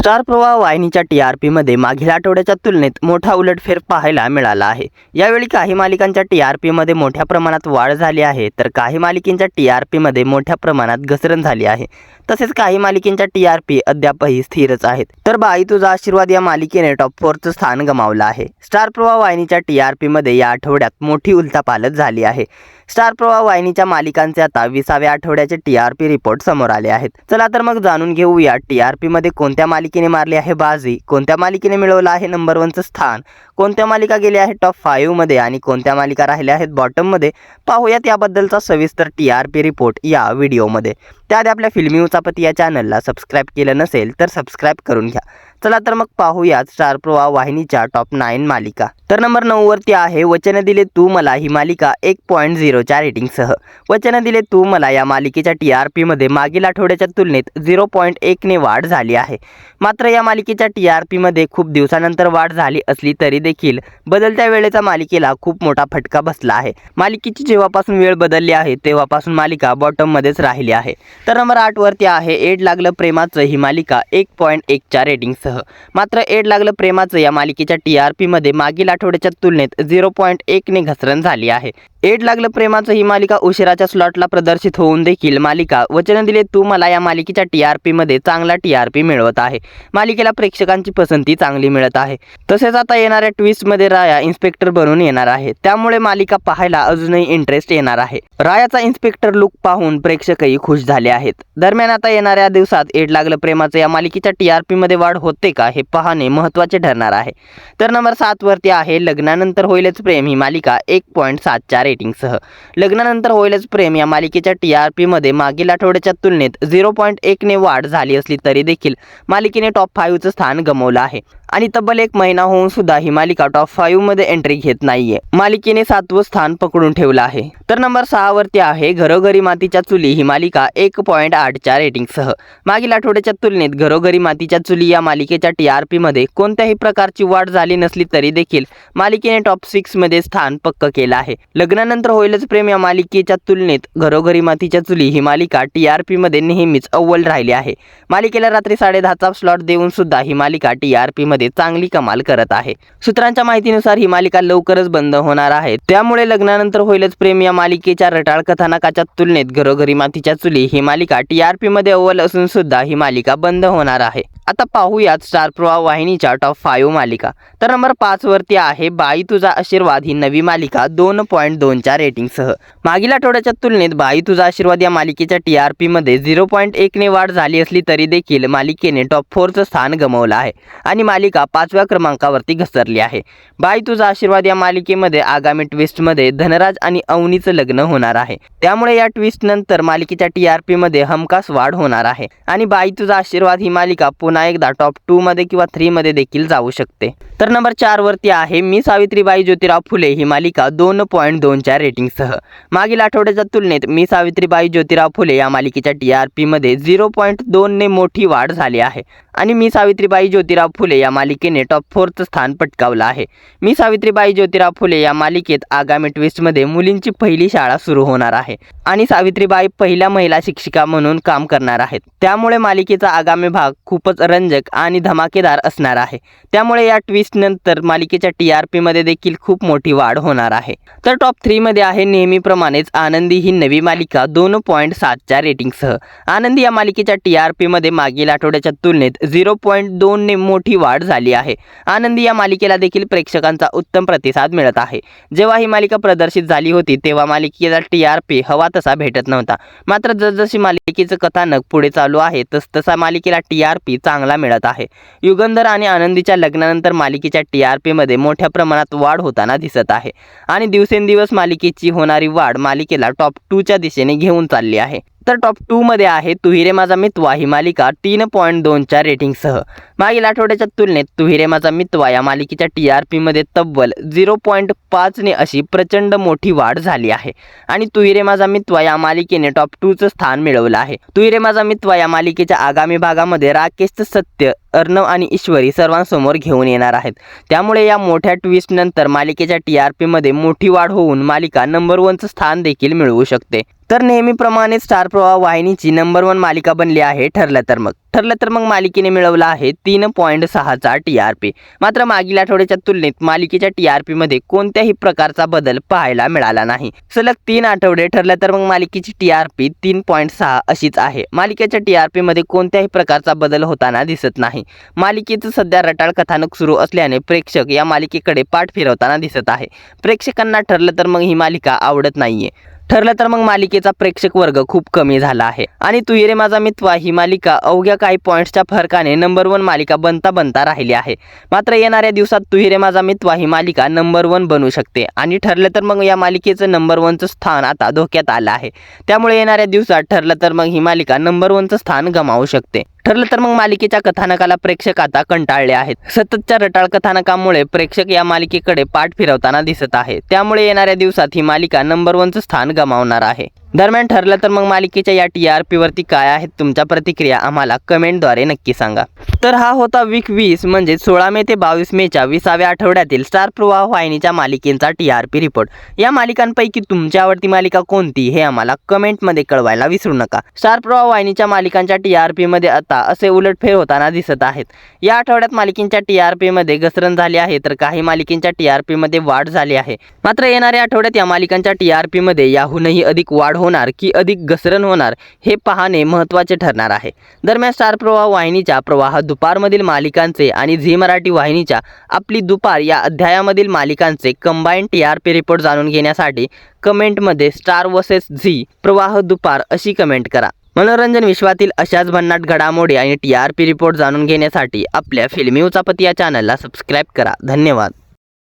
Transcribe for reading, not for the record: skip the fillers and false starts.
Star प्रवाह वाहिनीच्या TRP मध्ये मागील आठवड्याच्या तुलनेत मोठा उलटफेर पाहायला मिळाला आहे। यावेळी काही मालिकांच्या TRP मध्ये मोठ्या प्रमाणात वाढ झाली आहे, तर काही मालिकांच्या TRP मध्ये मोठ्या प्रमाणात घसरण झाली आहे। तसेच काही मालिकांच्या TRP अद्यापही स्थिरच आहेत। तर बाई तुझा आशीर्वाद या मालिकेने टॉप 4चं स्थान गमावलं आहे। स्टार प्रवाह वाहिनीच्या TRP मध्ये या आठवड्यात मोठी उलथापालथ झाली आहे। स्टार प्रवाह वाहिनीच्या मालिकांचे आता 20व्या आठवड्याचे TRP रिपोर्ट समोर आले आहेत। चला तर मग जाणून घेऊया TRP मध्ये कोणत्या मालिकेने मारली आहे बाजी, कोणत्या मालिकेने मिळवलं आहे नंबर 1चं स्थान, कोणत्या मालिका गेल्या आहेत टॉप 5 मध्ये आणि कोणत्या मालिका राहिल्या आहेत बॉटम मध्ये। पाहूयात याबद्दलचा सविस्तर TRP रिपोर्ट या व्हिडिओमध्ये। त्याआधी आपल्या फिल्मी उचापती या चॅनलला सबस्क्राइब केलं नसेल तर सबस्क्राइब करून घ्या। चला तर मग पाहूयात स्टार प्रवाह वाहिनीच्या टॉप 9 मालिका। तर नंबर 9 वरती आहे वचन दिले तू मला ही मालिका 1.0च्या रेटिंगसह। वचन दिले तू मला या मालिकेच्या TRP मध्ये मागील आठवड्याच्या तुलनेत 0.1 ने वाढ झाली आहे। मात्र या मालिकेच्या TRP मध्ये खूप दिवसानंतर वाढ झाली असली तरी देखील बदलत्या वेळेचा मालिकेला खूप मोठा फटका बसला आहे। मालिकेची जेव्हापासून वेळ बदलली आहे तेव्हापासून मालिका बॉटम मध्येच राहिली आहे। तर नंबर 8 वरती आहे एड लागलं प्रेमाचं ही मालिका 1.1च्या रेटिंगसह। मात्र एड लागलं प्रेमाचं या मालिकेच्या TRP मध्ये मागील आठवड्याच्या तुलनेत 0.1 ने घसरण झाली आहे। एड लागलं प्रेमाचं ही मालिका उशिराच्या स्लॉटला प्रदर्शित होऊन देखील मालिका वचन दिले तू मला या मालिकेच्या TRP मध्ये चांगला TRP मिळवत आहे। मालिकेला प्रेक्षकांची पसंती चांगली मिळत आहे। तसेच आता येणाऱ्या ट्विस्ट मध्ये राया इन्स्पेक्टर बनून येणार आहे, त्यामुळे मालिका पाहायला अजूनही इंटरेस्ट येणार आहे। रायाचा इन्स्पेक्टर लुक पाहून प्रेक्षकही खुश झाले आहेत। दरम्यान आता येणाऱ्या दिवसात एड लागलं प्रेमाचं या मालिकेच्या TRP मध्ये वाढ होते का हे पाहणे महत्त्वाचे ठरणार आहे। तर नंबर 7 वरती आहे लग्नानंतर होईलच प्रेम ही मालिका 1.7च्या रेटिंगसह। लग्नानंतर होईलच प्रेम या मालिकेच्या TRP मध्ये मागील आठवड्याच्या तुलनेत 0.1 ने वाढ झाली असली तरी देखील मालिकेने टॉप 5चं स्थान गमावलं आहे आणि तब्बल 1 महिना होऊन सुद्धा ही मालिका टॉप 5 मध्ये एंट्री घेत नाहीये। मालिकेने 7वं स्थान पकडून ठेवलं आहे। तर नंबर 6 वरती आहे घरोघरी मातीच्या चुली ही मालिका 1.8च्या रेटिंगसह। मागील आठवड्याच्या तुलनेत घरोघरी मातीच्या चुली या मालिकेच्या TRP मध्ये कोणत्याही प्रकारची वाढ झाली नसली तरी देखील मालिकेने टॉप 6 मध्ये स्थान पक्क केलं आहे। लग्नानंतर होईलच प्रेम या मालिकेच्या तुलनेत घरोघरी मातीच्या चुली ही मालिका TRP मध्ये नेहमीच अव्वल राहिली आहे। मालिकेला रात्री 10:30चा स्लॉट देऊन सुद्धा ही मालिका TRP मध्ये चांगली कमाल करत आहे। सूत्रांच्या माहितीनुसार ही मालिका लवकरच बंद होणार आहे, त्यामुळे लग्नानंतर होईलच प्रेम या मालिकेच्या रटाळ कथानकाच्या तुलनेत घरोघरी मातीच्या चुली ही मालिका TRP मध्ये अव्वल असून सुद्धा ही मालिका बंद होणार आहे। आता पाहूयात स्टार प्रवाह वाहिनीच्या टॉप 5 मालिका। तर नंबर 5 वरती आहे बाई तुझा आशीर्वाद ही नवी मालिका 2.2च्या रेटिंगसह। मागील आठवड्याच्या तुलनेत बाई तुझा आशीर्वाद या मालिकेच्या TRP मध्ये 0.1 ने वाढ झाली असली तरी देखील मालिकेने टॉप 4चं स्थान गमावलं आहे आणि मालिका 5व्या क्रमांकावरती घसरली आहे। बाई तुझा आशीर्वाद या मालिकेमध्ये आगामी ट्विस्ट मध्ये धनराज आणि अवनीचं लग्न होणार आहे, त्यामुळे या ट्विस्ट नंतर मालिकेच्या TRP मध्ये हमखास वाढ होणार आहे आणि बाई तुझा आशीर्वाद ही मालिका पुन्हा एकदा टॉप 2 मध्ये किंवा 3 मध्ये देखील जाऊ शकते। तर नंबर 4 वरती आहे मी सावित्रीबाई ज्योतिराव फुले ही मालिका 2.2च्या रेटिंगसह। मागील आठवड्याच्या तुलनेत मी सावित्रीबाई ज्योतिराव फुले या मालिकेच्या TRP मध्ये 0.2 ने मोठी वाढ झाली आहे आणि मी सावित्रीबाई ज्योतिराव फुले या मालिकेने टॉप 4चं स्थान पटकावलं आहे। मी सावित्रीबाई ज्योतिराव फुले या मालिकेत आगामी ट्विस्ट मध्ये मुलींची पहिली शाळा सुरू होणार आहे आणि सावित्रीबाई पहिल्या महिला शिक्षिका म्हणून काम करणार आहेत, त्यामुळे मालिकेचा आगामी भाग खूपच रंजक आणि धमाकेदार असणार आहे। त्यामुळे या ट्विस्ट नंतर मालिकेच्या TRP मध्ये देखील खूप मोठी वाढ होणार आहे। तर टॉप 3 मध्ये आहे नेहमीप्रमाणेच आनंदी ही नवी मालिका 2.7च्या रेटिंगसह। आनंदी या मालिकेच्या TRP मध्ये मागील आठवड्याच्या तुलनेत 0.2 ने मोठी वाढ झाली आहे। आनंदी या मालिकेला देखील प्रेक्षकांचा उत्तम प्रतिसाद मिळत आहे। जेव्हा ही मालिका प्रदर्शित झाली होती तेव्हा मालिकेचा TRP हवा तसा भेटत नव्हता, मात्र जसजशी मालिकेचं कथानक पुढे चालू आहे तसतसा मालिकेला TRP चांगला मिळत आहे। युगंधर आणि आनंदीच्या लग्नानंतर मालिकेच्या TRP मध्ये मोठ्या प्रमाणात वाढ होताना दिसत आहे आणि दिवसेंदिवस मालिकेची होणारी वाढ मालिकेला टॉप 2च्या दिशेने घेऊन चालली आहे। तर टॉप 2 मध्ये आहे तू ही रे माझा मितवा ही मालिका 3.2च्या रेटिंगसह। मागील आठवड्याच्या तुलनेत तू ही रे माझा मितवा या मालिकेच्या TRP मध्ये तब्बल 0.5 ने अशी प्रचंड मोठी वाढ झाली आहे आणि तू ही रे माझा मितवा या मालिकेने टॉप 2चं स्थान मिळवलं आहे। तू ही रे माझा मितवा या मालिकेच्या आगामी भागामध्ये राकेशचं सत्य, अर्णव आणि ईश्वरी सर्वांसमोर घेऊन येणार आहेत, त्यामुळे या मोठ्या ट्विस्ट नंतर मालिकेच्या TRP मध्ये मोठी वाढ होऊन मालिका नंबर 1चं स्थान देखील मिळवू शकते। तर नेहमीप्रमाणे स्टार प्रवाह वाहिनीची नंबर 1 मालिका बनली आहे ठरलं तर मग ठरलं तर मग मालिकेने मिळवला आहे 3.6चा TRP. मात्र मागील आठवड्याच्या तुलनेत मालिकेच्या TRP मध्ये कोणत्याही प्रकारचा बदल पाहायला मिळाला नाही. सलग 3 आठवडे ठरलं तर मग मालिकेची TRP 3.6 अशीच आहे. मालिकेच्या TRP मध्ये कोणत्याही प्रकारचा बदल होताना दिसत नाही. मालिकेचं सध्या रटाळ कथानक सुरू असल्याने प्रेक्षक या मालिकेकडे पाठ फिरवताना दिसत आहे. प्रेक्षकांना ठरलं तर मग ही मालिका आवडत नाहीये. ठरलं तर मग मालिकेचा प्रेक्षक वर्ग खूप कमी झाला आहे आणि तू ये रे माझा मित्वा ही मालिका अवघ्या काही पॉईंट्सच्या फरकाने नंबर 1 मालिका बनता राहिली आहे. मात्र येणाऱ्या दिवसात तू ये रे माझा मित्वा ही मालिका नंबर 1 बनू शकते आणि ठरलं तर मग या मालिकेचं नंबर 1चं स्थान आता धोक्यात आलं आहे. त्यामुळे येणाऱ्या दिवसात ठरलं तर मग ही मालिका नंबर 1चं स्थान गमावू शकते. ठरलं तर मग मालिकेच्या कथानकाला प्रेक्षक आता कंटाळले आहेत. सततच्या रटाळ कथानकामुळे प्रेक्षक या मालिकेकडे पाठ फिरवताना दिसत आहे. त्यामुळे येणाऱ्या दिवसात ही मालिका नंबर 1चं स्थान गमावणार आहे. दरम्यान ठरलं तर मग मालिकेच्या या TRP वरती काय आहेत तुमच्या प्रतिक्रिया आम्हाला कमेंटद्वारे नक्की सांगा. तर हा होता वीक 20 म्हणजे 16 मे ते 22 मेच्या 20व्या आठवड्यातील स्टार प्रवाह वाहिनीच्या मालिकेचा TRP रिपोर्ट. या मालिकांपैकी तुमची आवडती मालिका कोणती हे आम्हाला कमेंटमध्ये कळवायला विसरू नका. स्टार प्रवाह वाहिनीच्या मालिकांच्या TRP मध्ये आता असे उलटफेर होताना दिसत आहेत. या आठवड्यात मालिकेच्या TRP मध्ये घसरण झाली आहे तर काही मालिकेच्या TRP मध्ये वाढ झाली आहे. मात्र येणाऱ्या आठवड्यात या मालिकांच्या TRP मध्ये याहूनही अधिक वाढ होणार की अधिक घसरण होणार हे पाहणे महत्त्वाचे ठरणार आहे. दरम्यान स्टार प्रवाह वाहिनीच्या प्रवाह दुपारमधील मालिकांचे आणि झी मराठी वाहिनीच्या आपली दुपार या अध्यायामधील मालिकांचे कंबाईंड TRP रिपोर्ट जाणून घेण्यासाठी कमेंटमध्ये स्टार vs झी प्रवाह दुपार अशी कमेंट करा. मनोरंजन विश्वातील अशाच भन्नाट घडामोडी आणि TRP रिपोर्ट जाणून घेण्यासाठी आपल्या फिल्मी उचापती या चॅनलला सबस्क्राईब करा. धन्यवाद.